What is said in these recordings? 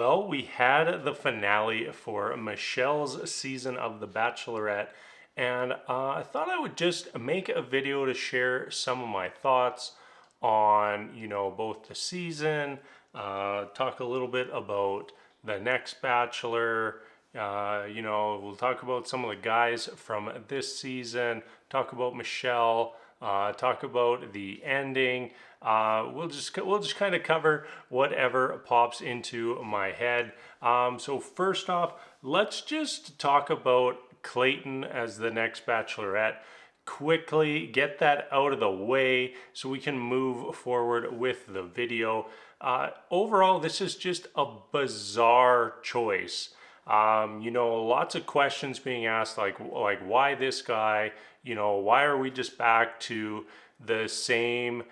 Well, we had the finale for Michelle's season of The Bachelorette, and I thought I would just make a video to share some of my thoughts on, both the season, talk a little bit about the next Bachelor. We'll talk about some of the guys from this season, talk about Michelle, talk about the ending. We'll just kind of cover whatever pops into my head. So first off, let's just talk about Clayton as the next Bachelorette. Quickly get that out of the way so we can move forward with the video. Overall, this is just a bizarre choice. Lots of questions being asked, like why this guy? Why are we just back to the same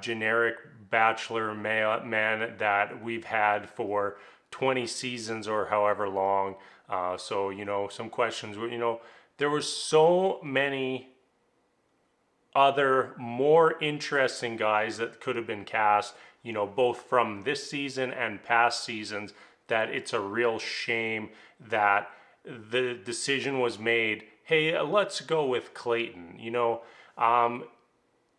generic bachelor man that we've had for 20 seasons or however long? Some questions. There were so many other more interesting guys that could have been cast, both from this season and past seasons, that it's a real shame that the decision was made, hey, let's go with Clayton.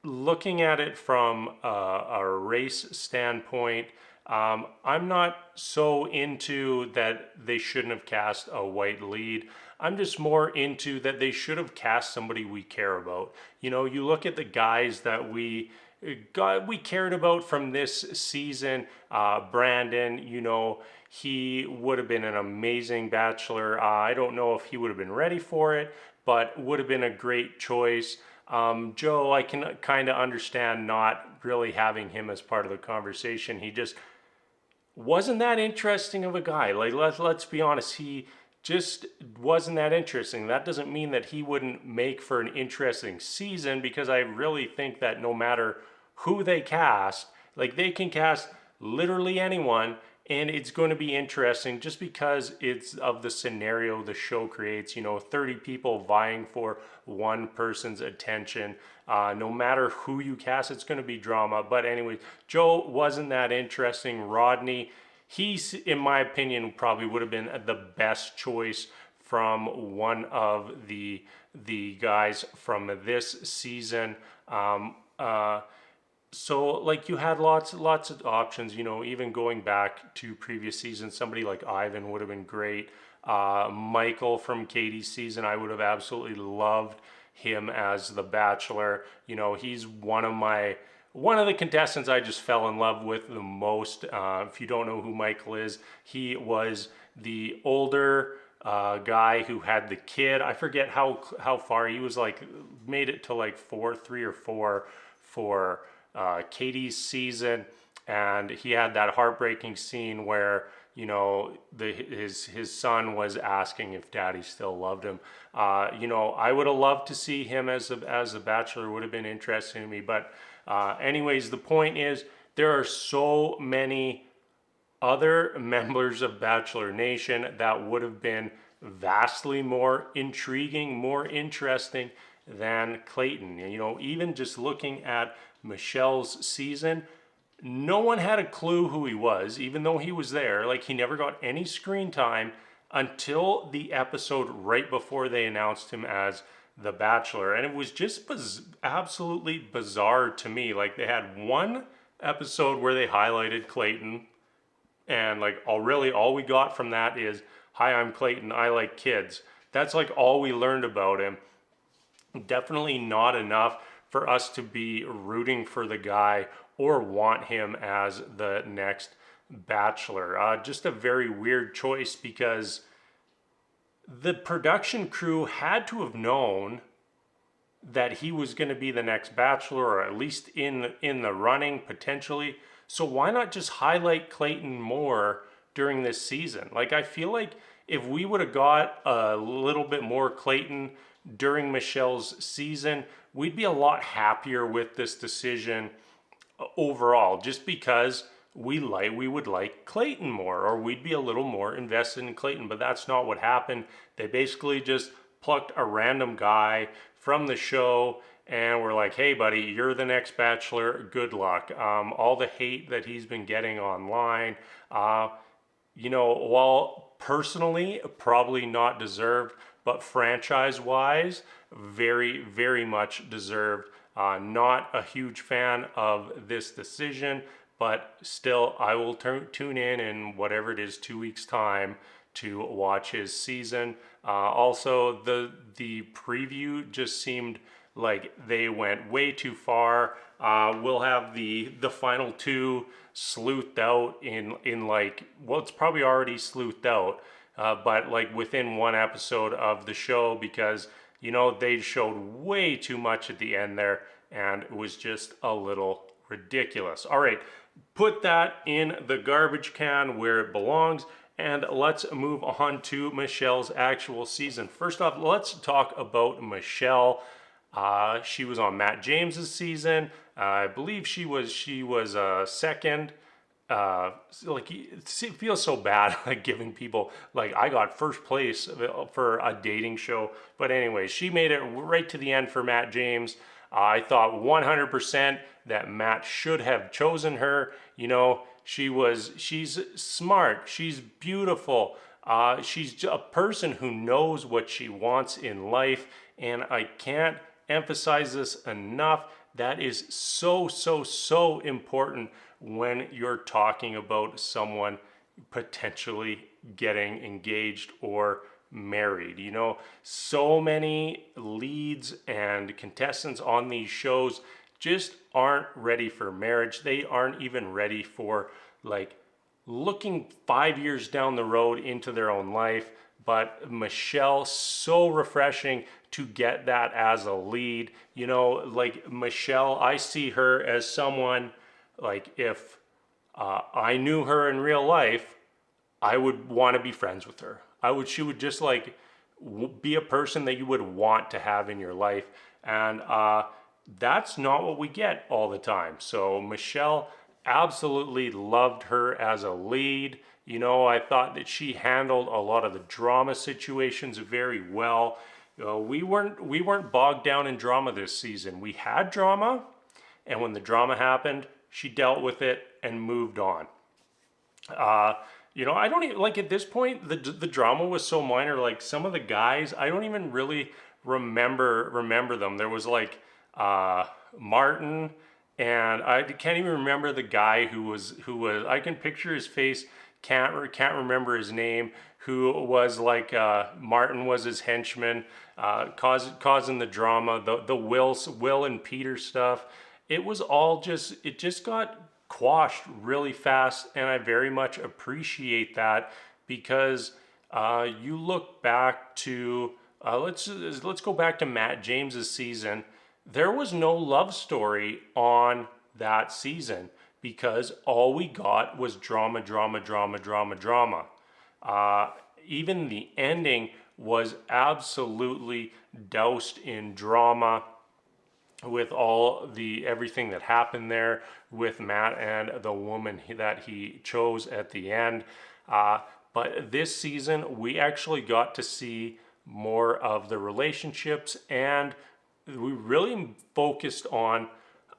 Looking at it from a race standpoint, I'm not so into that they shouldn't have cast a white lead. I'm just more into that they should have cast somebody we care about. You look at the guys that we cared about from this season. Brandon, he would have been an amazing bachelor. I don't know if he would have been ready for it, but would have been a great choice. Joe, I can kind of understand not really having him as part of the conversation. He just wasn't that interesting of a guy. Like, let's be honest, he just wasn't that interesting. That doesn't mean that he wouldn't make for an interesting season, because I really think that no matter who they cast, like, they can cast literally anyone and it's going to be interesting just because it's of the scenario the show creates. 30 people vying for one person's attention. No matter who you cast, it's going to be drama. But anyway, Joe wasn't that interesting. Rodney, he's, in my opinion, probably would have been the best choice from one of the guys from this season. So like, you had lots of options, even going back to previous seasons. Somebody like Ivan would have been great. Michael from Katie's season, I would have absolutely loved him as the Bachelor. He's one of the contestants I just fell in love with the most. If you don't know who Michael is, he was the older guy who had the kid. I forget how far he was, like made it to like 3 or 4 for Katie's season, and he had that heartbreaking scene where his son was asking if daddy still loved him. I would have loved to see him as a bachelor. Would have been interesting to me. But anyways, the point is, there are so many other members of Bachelor Nation that would have been vastly more intriguing, more interesting than Clayton. Even just looking at Michelle's season, no one had a clue who he was, even though he was there. Like, he never got any screen time until the episode right before they announced him as the Bachelor. And it was just absolutely bizarre to me. Like, they had one episode where they highlighted Clayton, and like, all we got from that is, hi, I'm Clayton, I like kids. That's like all we learned about him. Definitely not enough for us to be rooting for the guy or want him as the next Bachelor. Just a very weird choice, because the production crew had to have known that he was going to be the next Bachelor, or at least in the running potentially. So why not just highlight Clayton more during this season? Like, I feel like if we would have got a little bit more Clayton during Michelle's season, we'd be a lot happier with this decision overall, just because we would like Clayton more, or we'd be a little more invested in Clayton. But that's not what happened. They basically just plucked a random guy from the show and we're like, hey buddy, you're the next Bachelor, good luck. All the hate that he's been getting online, while personally probably not deserved, but franchise-wise, very, very much deserved. Not a huge fan of this decision, but still, I will tune in whatever it is, 2 weeks' time to watch his season. Also, the preview just seemed like they went way too far. We'll have the final two sleuthed out in like, well, it's probably already sleuthed out, but like within one episode of the show, because they showed way too much at the end there, and it was just a little ridiculous. All right, put that in the garbage can where it belongs. And let's move on to Michelle's actual season. First off, let's talk about Michelle. She was on Matt James's season. I believe she was second. Like, it feels so bad like giving people, like, I got first place for a dating show. But anyway, she made it right to the end for Matt James. I thought 100% that Matt should have chosen her. She's smart, she's beautiful, she's a person who knows what she wants in life, and I can't emphasize this enough. That is so, so, so important when you're talking about someone potentially getting engaged or married. So many leads and contestants on these shows just aren't ready for marriage. They aren't even ready for like looking 5 years down the road into their own life. But Michelle, so refreshing to get that as a lead. Like Michelle, I see her as someone, like, if I knew her in real life, I would want to be friends with her. She would just like be a person that you would want to have in your life. And that's not what we get all the time. So Michelle, absolutely loved her as a lead. I thought that she handled a lot of the drama situations very well. We weren't bogged down in drama this season. We had drama, and when the drama happened, she dealt with it and moved on. I don't even, like, at this point, the drama was so minor. Like, some of the guys, I don't even really remember them. There was like Martin, and I can't even remember the guy who was. I can picture his face, can't remember his name. Who was like Martin was his henchman, causing the drama. The Will and Peter stuff. It was all it just got quashed really fast, and I very much appreciate that, because you look back to let's go back to Matt James's season. There was no love story on that season, because all we got was drama, drama, drama, drama, drama. Even the ending was absolutely doused in drama, with everything that happened there with Matt and the woman that he chose at the end. But this season, we actually got to see more of the relationships, and we really focused on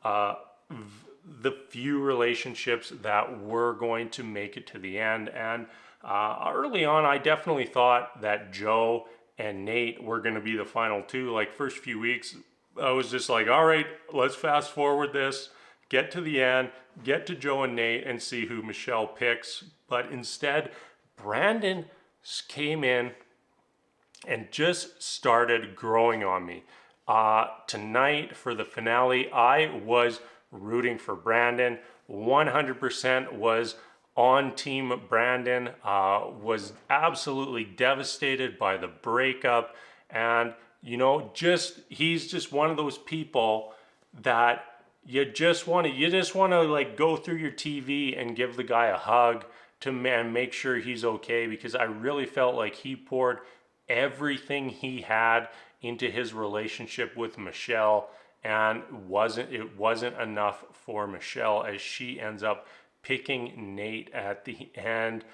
the few relationships that were going to make it to the end. And early on, I definitely thought that Joe and Nate were going to be the final two. Like, first few weeks, I was just like, all right, let's fast forward this, get to the end, get to Joe and Nate, and see who Michelle picks. But instead, Brandon came in and just started growing on me. Tonight, for the finale, I was rooting for Brandon. 100% was on team Brandon. Was absolutely devastated by the breakup. And he's just one of those people that you just want to like go through your TV and give the guy a hug to make sure he's okay, because I really felt like he poured everything he had into his relationship with Michelle, and it wasn't enough for Michelle, as she ends up picking Nate at the end.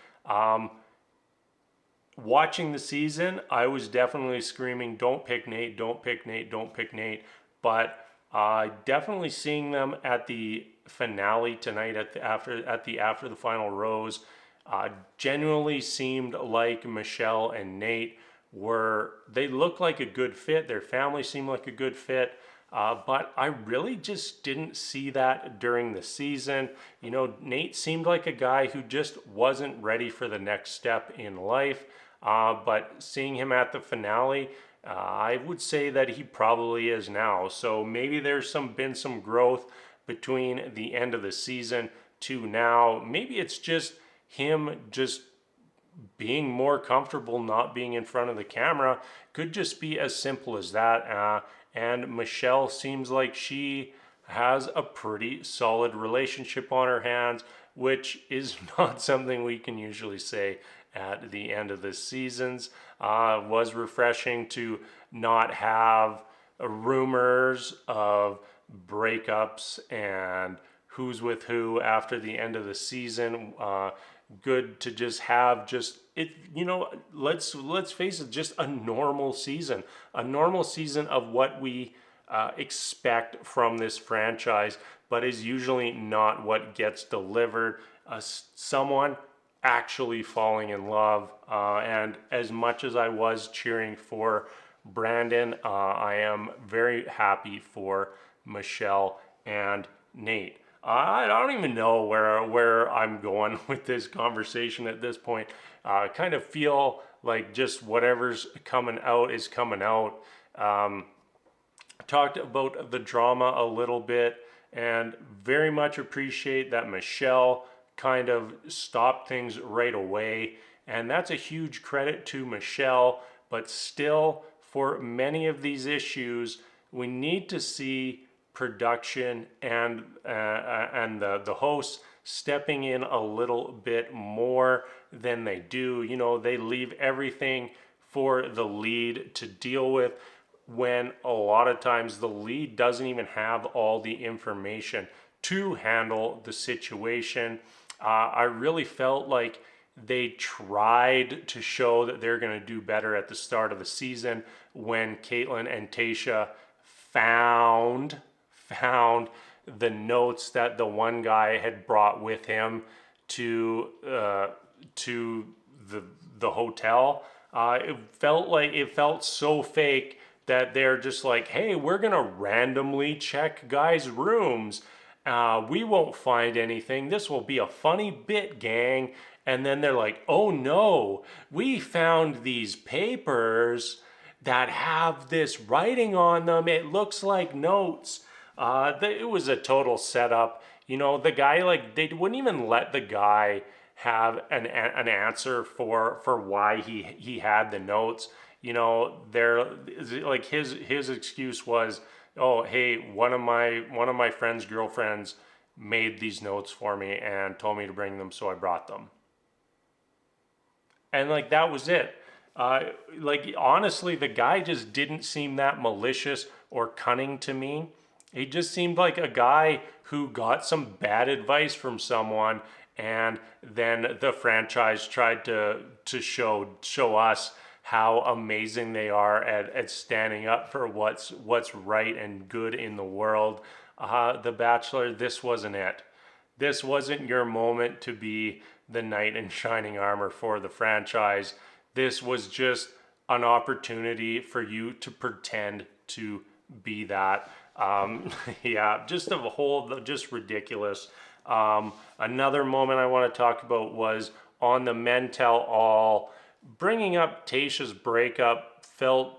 Watching the season, I was definitely screaming, "Don't pick Nate! Don't pick Nate! Don't pick Nate!" But definitely seeing them at the finale tonight, after the final rose, Genuinely seemed like Michelle and Nate they looked like a good fit. Their family seemed like a good fit. But I really just didn't see that during the season. You know, Nate seemed like a guy who just wasn't ready for the next step in life. But seeing him at the finale, I would say that he probably is now. So maybe been some growth between the end of the season to now. Maybe it's just him just being more comfortable not being in front of the camera. Could just be as simple as that. And Michelle seems like she has a pretty solid relationship on her hands, which is not something we can usually say at the end of the seasons. Was refreshing to not have rumors of breakups and who's with who after the end of the season. Good to just have just it. You know, let's face it, just a normal season, of what we expect from this franchise, but is usually not what gets delivered. Someone actually falling in love, and as much as I was cheering for Brandon, I am very happy for Michelle and Nate. I don't even know where I'm going with this conversation at this point. I kind of feel like just whatever's coming out is coming out. Talked about the drama a little bit and very much appreciate that Michelle kind of stopped things right away. And that's a huge credit to Michelle, but still, for many of these issues, we need to see production and the hosts stepping in a little bit more than they do. You know, they leave everything for the lead to deal with, when a lot of times the lead doesn't even have all the information to handle the situation. I really felt like they tried to show that they're going to do better at the start of the season when Caitlyn and Tayshia found the notes that the one guy had brought with him to the hotel. It felt so fake that they're just like, hey, we're gonna randomly check guys' rooms. We won't find anything. This will be a funny bit, gang. And then they're like, oh no, we found these papers that have this writing on them. It looks like notes. It was a total setup. You know, the guy, like, they wouldn't even let the guy have an answer for why he had the notes. You know, they're like, his excuse was, oh, hey, one of my friend's girlfriends made these notes for me and told me to bring them, so I brought them. And like, that was it. Like, honestly, the guy just didn't seem that malicious or cunning to me. He just seemed like a guy who got some bad advice from someone, and then the franchise tried to show us how amazing they are at standing up for what's right and good in the world. The Bachelor, this wasn't it. This wasn't your moment to be the knight in shining armor for the franchise. This was just an opportunity for you to pretend to be that. Yeah, just a whole, just ridiculous. Another moment I want to talk about was on the Men Tell All. Bringing up Tayshia's breakup felt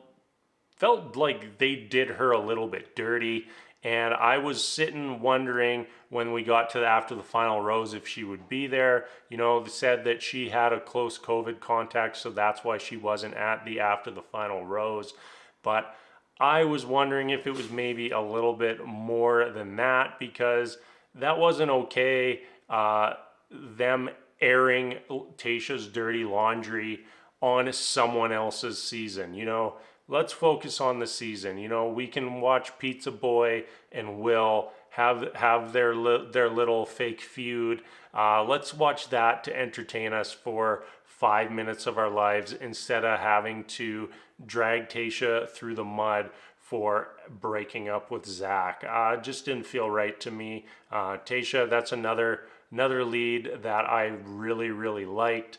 like they did her a little bit dirty. And I was sitting wondering when we got to after the final rose if she would be there. You know, they said that she had a close COVID contact, so that's why she wasn't at the after the final rose. But I was wondering if it was maybe a little bit more than that, because that wasn't okay. Them airing Tayshia's dirty laundry on someone else's season. You know, let's focus on the season. You know, we can watch Pizza Boy and Will have their little fake feud. Let's watch that to entertain us for 5 minutes of our lives, instead of having to drag Tayshia through the mud for breaking up with Zach. Just didn't feel right to me. Tayshia, that's another lead that I really, really liked,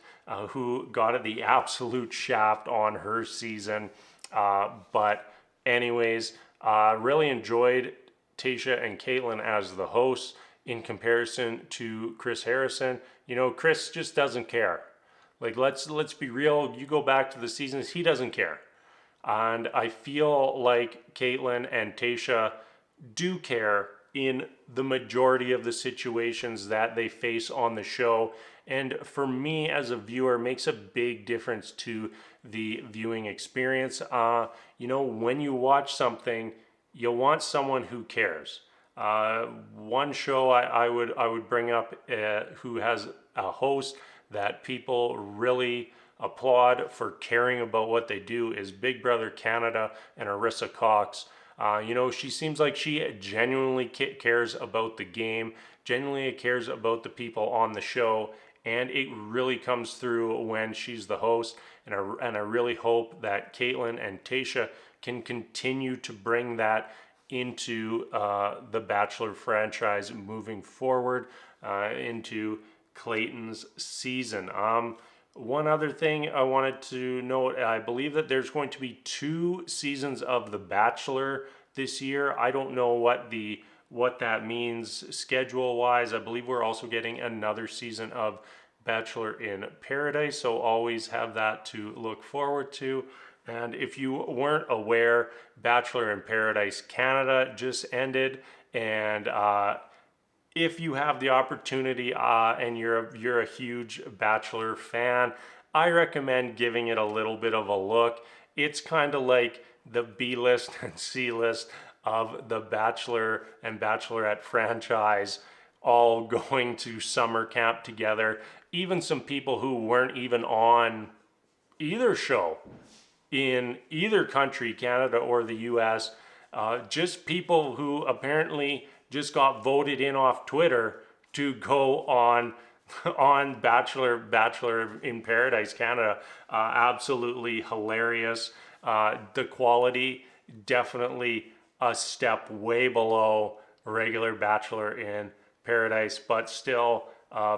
who got the absolute shaft on her season. But anyways, really enjoyed Tasha and Caitlin as the hosts in comparison to Chris Harrison. You know, Chris just doesn't care. Like let's be real. You go back to the seasons, he doesn't care. And I feel like Caitlin and Tasha do care in the majority of the situations that they face on the show. And for me as a viewer, makes a big difference to the viewing experience. You know, when you watch something, you want someone who cares. One show I would bring up who has a host that people really applaud for caring about what they do is Big Brother Canada and Arissa Cox. You know, she seems like she genuinely cares about the game, genuinely cares about the people on the show, and it really comes through when she's the host. And I really hope that Caitlin and Tasha can continue to bring that into the Bachelor franchise moving forward into Clayton's season. One other thing I wanted to note, I believe that there's going to be 2 seasons of The Bachelor this year. I don't know what that means schedule-wise. I believe we're also getting another season of Bachelor in Paradise, so always have that to look forward to. And if you weren't aware, Bachelor in Paradise Canada just ended, and if you have the opportunity and you're a huge Bachelor fan, I recommend giving it a little bit of a look. It's kind of like the B list and C list of the Bachelor and Bachelorette franchise all going to summer camp together. Even some people who weren't even on either show in either country, Canada or the US, just people who apparently just got voted in off Twitter to go on Bachelor in Paradise Canada. Absolutely hilarious. The quality definitely a step way below regular Bachelor in Paradise, but still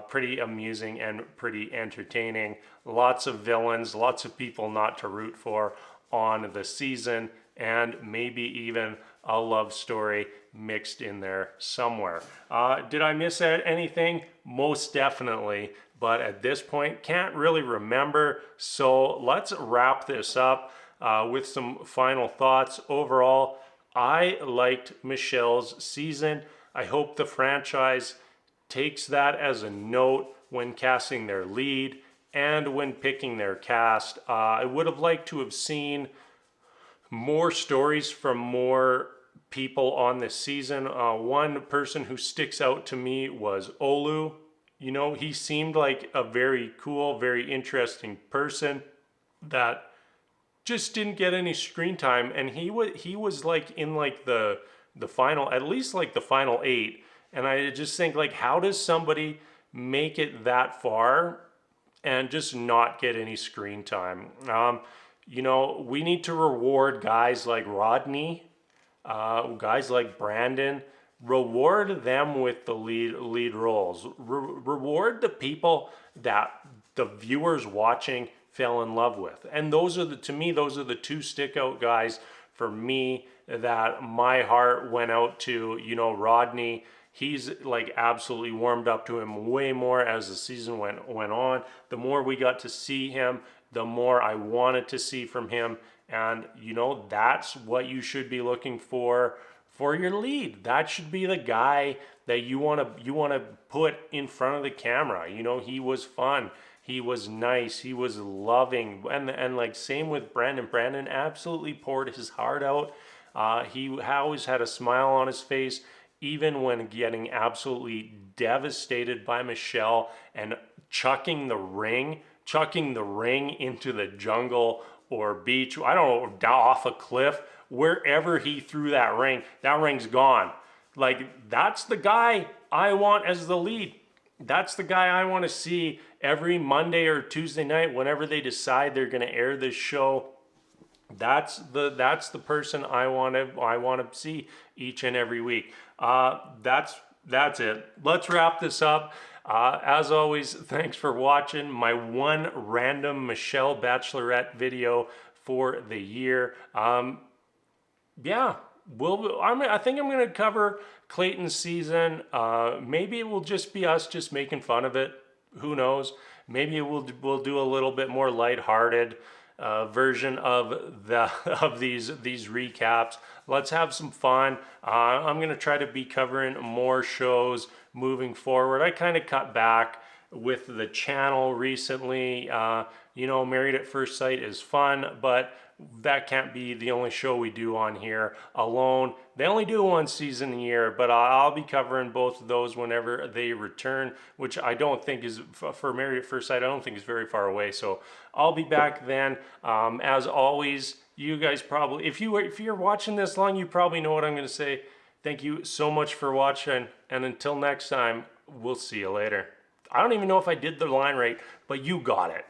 pretty amusing and pretty entertaining. Lots of villains, lots of people not to root for on the season, and maybe even a love story mixed in there somewhere. Did I miss anything? Most definitely, but at this point can't really remember. So let's wrap this up with some final thoughts. Overall, I liked Michelle's season. I hope the franchise takes that as a note when casting their lead and when picking their cast. I would have liked to have seen more stories from more people on this season. One person who sticks out to me was Olu. You know, he seemed like a very cool, very interesting person that just didn't get any screen time, and he was like in like the final, at least like the final 8. And I just think, like, how does somebody make it that far and just not get any screen time? You know, we need to reward guys like Rodney, guys like Brandon. Reward them with the lead roles. Reward the people that the viewers watching fell in love with. And to me, those are the 2 stick out guys for me that my heart went out to. You know, Rodney, he's like absolutely warmed up to him way more as the season went on. The more we got to see him, the more I wanted to see from him. And you know, that's what you should be looking for your lead. That should be the guy that you want to put in front of the camera. You know, he was fun, he was nice, he was loving, and like same with Brandon. Brandon absolutely poured his heart out. He always had a smile on his face, even when getting absolutely devastated by Michelle and chucking the ring into the jungle or beach, I don't know, off a cliff, wherever he threw that ring's gone. Like, that's the guy I want as the lead. That's the guy I want to see every Monday or Tuesday night whenever they decide they're going to air this show. That's the person I want to see each and every week. That's it. Let's wrap this up. As always, thanks for watching my one random Michelle Bachelorette video for the year. Yeah, I think I'm going to cover Clayton's season. Maybe it will just be us just making fun of it. Who knows? Maybe we'll do a little bit more lighthearted version of the of these recaps. Let's have some fun. I'm going to try to be covering more shows moving forward. I kind of cut back with the channel recently. Married at First Sight is fun, but that can't be the only show we do on here alone. They only do one season a year, but I'll be covering both of those whenever they return, which I don't think is, for Married at First Sight, I don't think is very far away. So I'll be back then. As always, you guys probably, if you're watching this long, you probably know what I'm going to say. Thank you so much for watching, and until next time, we'll see you later. I don't even know if I did the line right, but you got it.